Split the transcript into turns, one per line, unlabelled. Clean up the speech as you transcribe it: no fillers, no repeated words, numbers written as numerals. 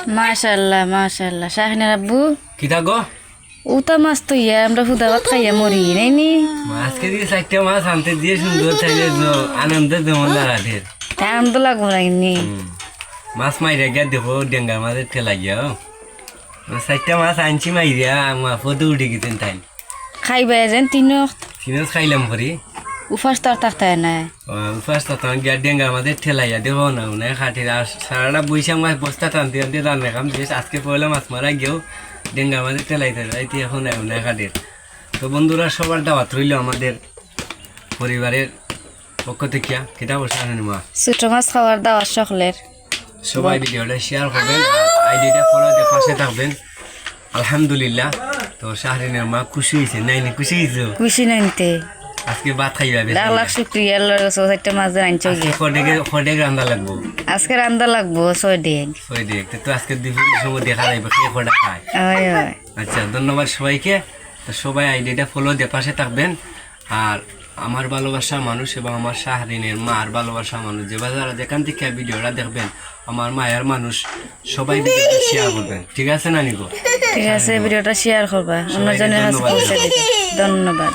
মাশাআল্লাহ মাশাআল্লাহ শাহিনার আব্বু
কিতা গো
উতা মাছ তো ইয়া আমরা হুদা ভাত খাইয়া মরি নাইনি
আজকে দিয়ে চারটা মাছ আনতে দিয়ে সুন্দর চাইলে আনন্দ যেমন রাধের
টাইম তো লাগবো নাইনি
মাছ মাইরা গিয়া দেখো ডেঙ্গা মাছের ঠেলা গিয়া চারটা মাছ আনছি মাইরিয়া আমার ফটো উঠে গেছেন তাই
খাইবা যেন
তিনও খাইলাম ভরি
উফাস তো আর থাকতে না
উপাস তখন গিয়া ডেঙ্গা মাছের ঠেলাইয়া দেখো না উনায় খাটির আর সারাটা বৈশাখ মাছ বস্তা টানতে টানতে রান্না খাম বেশ আজকে পয়লা মাছ মারা গিয়েও ডেঙ্গা মাছের ঠেলাইতে যাইতে এখন উনায় খাটির তো বন্ধুরা সবার দাওয়াত রইল আমাদের পরিবারের পক্ষ থেকে কিতা বসে মা
ছোট মাছ খাওয়ার দাওয়াত সকলের
সবাই ভিডিওটা শেয়ার করবেন আইডিটা ফলো দিয়ে পাশে থাকবেন আলহামদুলিল্লাহ তো শাহরিনের মা খুশি হয়েছে নাইনি খুশি হয়েছে
খুশি নাইতে
আজকে ভাত খাইবা
লাখ লাখ শুক্রিয়া আল্লাহর কাছে চারটা মাছ আনছো
খড়ে রান্না লাগবো
আজকে রান্দা লাগবো 6 দিন
তো আজকে দুপুরের সময় দেখা যাবে কে খড়া খায়
হয় হয়
আচ্ছা ধন্যবাদ সবাইকে তো সবাই আইডিটা ফলো দিয়ে পাশে থাকবেন আর আমার ভালোবাসা মানুষ এবং আমার শাহরিনের মার ভালোবাসা মানুষ যে যারা যেখান থেকে ভিডিওটা দেখবেন আমার মায়ের মানুষ সবাই ভিডিওটা শেয়ার করবেন ঠিক আছে নানিগো
ঠিক আছে ভিডিওটা শেয়ার করবা অন্যজনের কাছে পৌঁছে দিবে ধন্যবাদ।